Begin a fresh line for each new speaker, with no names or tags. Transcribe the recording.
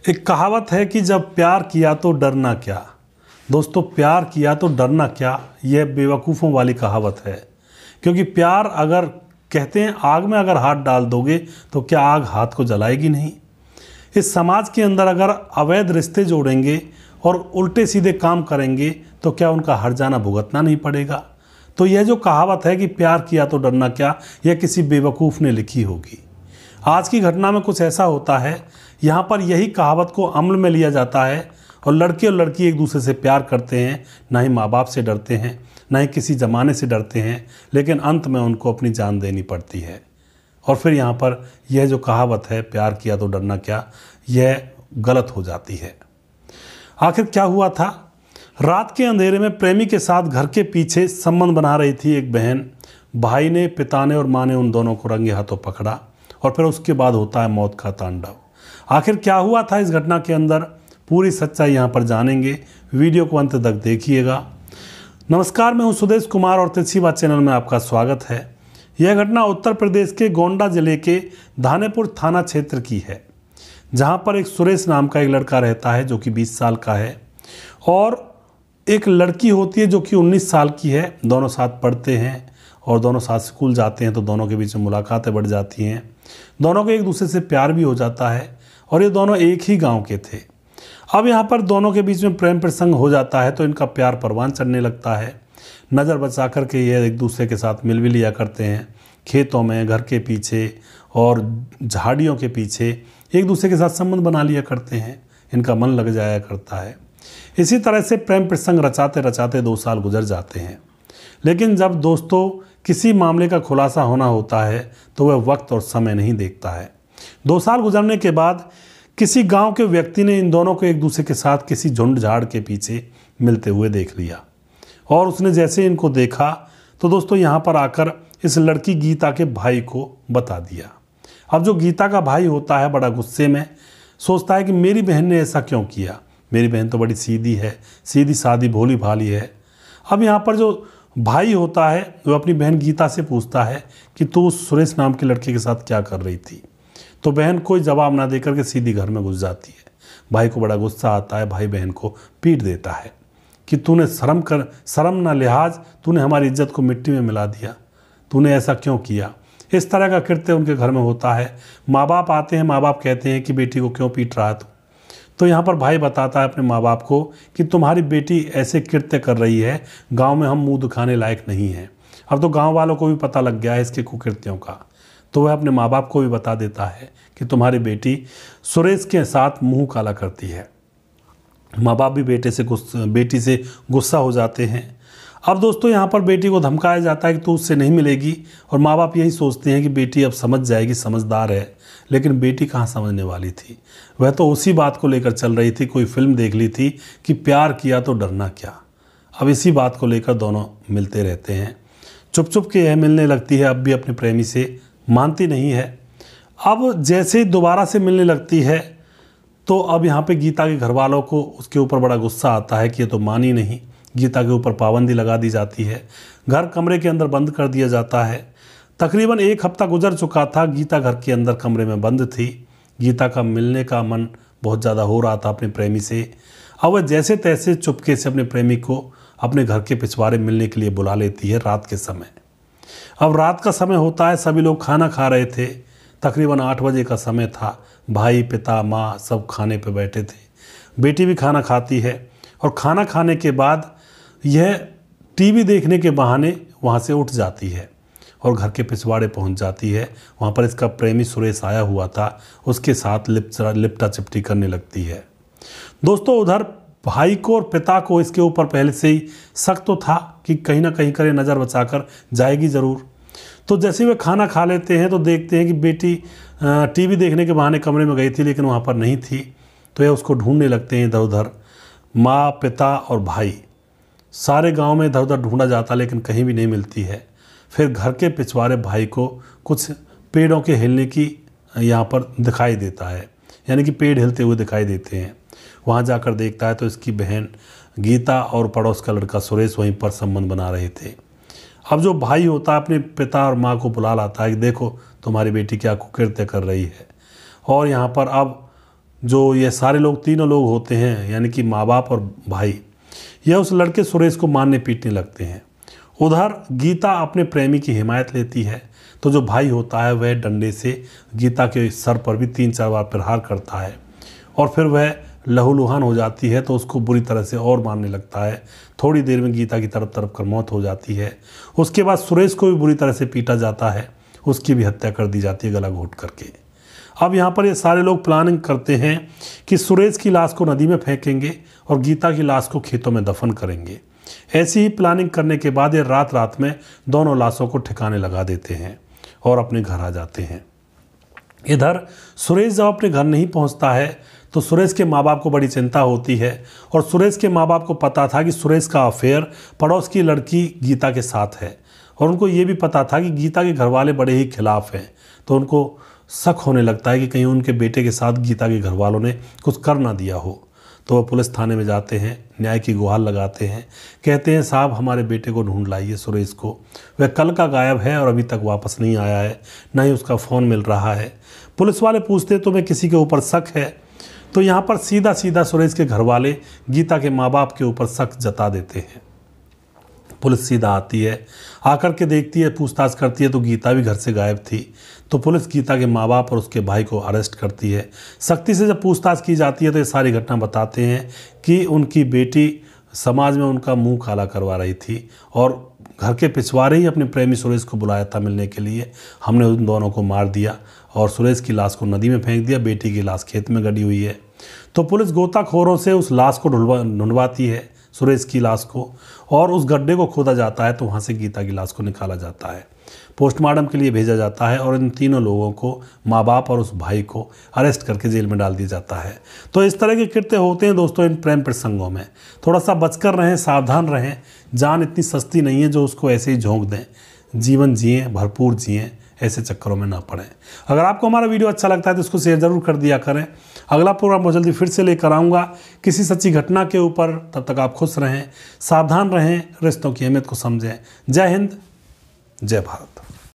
एक कहावत है कि जब प्यार किया तो डरना क्या। दोस्तों, प्यार किया तो डरना क्या, यह बेवकूफ़ों वाली कहावत है। क्योंकि प्यार, अगर कहते हैं आग में अगर हाथ डाल दोगे तो क्या आग हाथ को जलाएगी नहीं। इस समाज के अंदर अगर अवैध रिश्ते जोड़ेंगे और उल्टे सीधे काम करेंगे तो क्या उनका हट जाना भुगतना नहीं पड़ेगा। तो यह जो कहावत है कि प्यार किया तो डरना क्या, यह किसी बेवकूफ़ ने लिखी होगी। आज की घटना में कुछ ऐसा होता है, यहाँ पर यही कहावत को अमल में लिया जाता है और लड़के और लड़की एक दूसरे से प्यार करते हैं, ना ही माँ बाप से डरते हैं, ना ही किसी ज़माने से डरते हैं, लेकिन अंत में उनको अपनी जान देनी पड़ती है। और फिर यहाँ पर यह जो कहावत है प्यार किया तो डरना क्या, यह गलत हो जाती है। आखिर क्या हुआ था? रात के अंधेरे में प्रेमी के साथ घर के पीछे संबंध बना रही थी एक बहन। भाई ने, पिता ने और माँ ने उन दोनों को रंगे हाथों पकड़ा और फिर उसके बाद होता है मौत का तांडव। आखिर क्या हुआ था इस घटना के अंदर, पूरी सच्चाई यहाँ पर जानेंगे। वीडियो को अंत तक देखिएगा। नमस्कार, मैं हूँ सुदेश कुमार और तिरछी बात चैनल में आपका स्वागत है। यह घटना उत्तर प्रदेश के गोंडा जिले के धानेपुर थाना क्षेत्र की है, जहाँ पर एक सुरेश नाम का एक लड़का रहता है जो कि 20 साल का है और एक लड़की होती है जो कि 19 साल की है। दोनों साथ पढ़ते हैं और दोनों साथ स्कूल जाते हैं, तो दोनों के बीच में मुलाकातें बढ़ जाती हैं। दोनों को एक दूसरे से प्यार भी हो जाता है और ये दोनों एक ही गांव के थे। अब यहाँ पर दोनों के बीच में प्रेम प्रसंग हो जाता है तो इनका प्यार परवान चढ़ने लगता है। नज़र बचा कर के ये एक दूसरे के साथ मिल भी लिया करते हैं, खेतों में, घर के पीछे और झाड़ियों के पीछे एक दूसरे के साथ संबंध बना लिया करते हैं। इनका मन लग जाया करता है। इसी तरह से प्रेम प्रसंग रचाते रचाते 2 साल गुजर जाते हैं। लेकिन जब दोस्तों किसी मामले का खुलासा होना होता है तो वह वक्त और समय नहीं देखता है। 2 साल गुजरने के बाद किसी गांव के व्यक्ति ने इन दोनों को एक दूसरे के साथ किसी झुंड झाड़ के पीछे मिलते हुए देख लिया और उसने जैसे इनको देखा तो दोस्तों यहाँ पर आकर इस लड़की गीता के भाई को बता दिया। अब जो गीता का भाई होता है बड़ा गुस्से में सोचता है कि मेरी बहन ने ऐसा क्यों किया। मेरी बहन तो बड़ी सीधी है, सीधी सादी भोली भाली है। अब यहाँ पर जो भाई होता है वो अपनी बहन गीता से पूछता है कि तू उस सुरेश नाम के लड़के के साथ क्या कर रही थी। तो बहन कोई जवाब ना देकर के सीधी घर में घुस जाती है। भाई को बड़ा गुस्सा आता है, भाई बहन को पीट देता है कि तूने शर्म ना लिहाज, तूने हमारी इज्जत को मिट्टी में मिला दिया, तूने ऐसा क्यों किया। इस तरह का कृत्य उनके घर में होता है। माँ बाप आते हैं, माँ बाप कहते हैं कि बेटी को क्यों पीट रहा है तू। तो यहाँ पर भाई बताता है अपने माँ बाप को कि तुम्हारी बेटी ऐसे कृत्य कर रही है, गांव में हम मुंह दिखाने लायक नहीं हैं। अब तो गांव वालों को भी पता लग गया है इसके कुकृत्यों का, तो वह अपने माँ बाप को भी बता देता है कि तुम्हारी बेटी सुरेश के साथ मुंह काला करती है। माँ बाप भी बेटी से गुस्सा हो जाते हैं। अब दोस्तों यहाँ पर बेटी को धमकाया जाता है कि तू उससे नहीं मिलेगी और माँ बाप यही सोचते हैं कि बेटी अब समझ जाएगी, समझदार है। लेकिन बेटी कहाँ समझने वाली थी, वह तो उसी बात को लेकर चल रही थी। कोई फिल्म देख ली थी कि प्यार किया तो डरना क्या। अब इसी बात को लेकर दोनों मिलते रहते हैं। चुप चुप के यह मिलने लगती है, अब भी अपने प्रेमी से मानती नहीं है। अब जैसे ही दोबारा से मिलने लगती है तो अब यहाँ पे गीता के घर वालों को उसके ऊपर बड़ा गुस्सा आता है कि ये तो मानी नहीं। गीता के ऊपर पाबंदी लगा दी जाती है, घर कमरे के अंदर बंद कर दिया जाता है। तकरीबन 1 हफ्ता गुजर चुका था, गीता घर के अंदर कमरे में बंद थी। गीता का मिलने का मन बहुत ज़्यादा हो रहा था अपने प्रेमी से। अब वह जैसे तैसे चुपके से अपने प्रेमी को अपने घर के पिछवाड़े मिलने के लिए बुला लेती है रात के समय। अब रात का समय होता है, सभी लोग खाना खा रहे थे। तकरीबन 8 बजे का समय था। भाई, पिता, माँ सब खाने पे बैठे थे। बेटी भी खाना खाती है और खाना खाने के बाद यह टीवी देखने के बहाने वहाँ से उठ जाती है और घर के पिछवाड़े पहुँच जाती है। वहाँ पर इसका प्रेमी सुरेश आया हुआ था, उसके साथ लिपटा चिपटी करने लगती है। दोस्तों, उधर भाई को और पिता को इसके ऊपर पहले से ही शक तो था कि कहीं ना कहीं करे नज़र बचाकर जाएगी ज़रूर। तो जैसे वे खाना खा लेते हैं तो देखते हैं कि बेटी टीवी देखने के बहाने कमरे में गई थी लेकिन वहाँ पर नहीं थी। तो ये उसको ढूंढने लगते हैं इधर उधर। माँ, पिता और भाई, सारे गांव में इधर उधर ढूंढा जाता लेकिन कहीं भी नहीं मिलती है। फिर घर के पिछवाड़े भाई को कुछ पेड़ों के हिलने की यहाँ पर दिखाई देता है, यानी कि पेड़ हिलते हुए दिखाई देते हैं। वहाँ जाकर देखता है तो इसकी बहन गीता और पड़ोस का लड़का सुरेश वहीं पर संबंध बना रहे थे। अब जो भाई होता है अपने पिता और माँ को बुला लाता है कि देखो तुम्हारी बेटी क्या कुकृत्य कर रही है। और यहाँ पर अब जो ये सारे लोग, तीनों लोग होते हैं, यानी कि माँ बाप और भाई, यह उस लड़के सुरेश को मारने पीटने लगते हैं। उधर गीता अपने प्रेमी की हिमायत लेती है, तो जो भाई होता है वह डंडे से गीता के सर पर भी 3-4 बार प्रहार करता है और फिर वह लहूलुहान हो जाती है, तो उसको बुरी तरह से और मारने लगता है। थोड़ी देर में गीता की तरफ कर मौत हो जाती है। उसके बाद सुरेश को भी बुरी तरह से पीटा जाता है, उसकी भी हत्या कर दी जाती है गला घोट करके। अब यहाँ पर ये सारे लोग प्लानिंग करते हैं कि सुरेश की लाश को नदी में फेंकेंगे और गीता की लाश को खेतों में दफन करेंगे। ऐसी ही प्लानिंग करने के बाद ये रात रात में दोनों लाशों को ठिकाने लगा देते हैं और अपने घर आ जाते हैं। इधर सुरेश जब अपने घर नहीं पहुंचता है तो सुरेश के माँ बाप को बड़ी चिंता होती है और सुरेश के माँ बाप को पता था कि सुरेश का अफेयर पड़ोस की लड़की गीता के साथ है और उनको ये भी पता था कि गीता के घर वाले बड़े ही खिलाफ हैं। तो उनको शक होने लगता है कि कहीं उनके बेटे के साथ गीता के घर वालों ने कुछ कर ना दिया हो। तो वह पुलिस थाने में जाते हैं, न्याय की गुहार लगाते हैं, कहते हैं साहब हमारे बेटे को ढूंढ लाइए सुरेश को, वह कल का गायब है और अभी तक वापस नहीं आया है, ना ही उसका फ़ोन मिल रहा है। पुलिस वाले पूछते तुम्हें किसी के ऊपर शक है? तो यहाँ पर सीधा सीधा सुरेश के घर वाले गीता के माँ बाप के ऊपर शक जता देते हैं। पुलिस सीधा आती है, आकर के देखती है, पूछताछ करती है तो गीता भी घर से गायब थी। तो पुलिस गीता के माँ बाप और उसके भाई को अरेस्ट करती है। सख्ती से जब पूछताछ की जाती है तो ये सारी घटना बताते हैं कि उनकी बेटी समाज में उनका मुंह काला करवा रही थी और घर के पिछवाड़े ही अपने प्रेमी सुरेश को बुलाया था मिलने के लिए। हमने उन दोनों को मार दिया और सुरेश की लाश को नदी में फेंक दिया, बेटी की लाश खेत में गड़ी हुई है। तो पुलिस गोताखोरों से उस लाश को ढूंढवाती है, सुरेश की लाश को, और उस गड्ढे को खोदा जाता है तो वहाँ से गीता की लाश को निकाला जाता है, पोस्टमार्टम के लिए भेजा जाता है और इन तीनों लोगों को, माँ बाप और उस भाई को अरेस्ट करके जेल में डाल दिया जाता है। तो इस तरह के कृत्य होते हैं दोस्तों इन प्रेम प्रसंगों में। थोड़ा सा बचकर रहें, सावधान रहें। जान इतनी सस्ती नहीं है जो उसको ऐसे ही झोंक दें। जीवन जिएँ, भरपूर जिएँ, ऐसे चक्करों में ना पड़ें। अगर आपको हमारा वीडियो अच्छा लगता है तो इसको शेयर ज़रूर कर दिया करें। अगला प्रोग्राम बहुत जल्दी फिर से लेकर आऊँगा किसी सच्ची घटना के ऊपर। तब तक आप खुश रहें, सावधान रहें, रिश्तों की अहमियत को समझें। जय हिंद, जय भारत।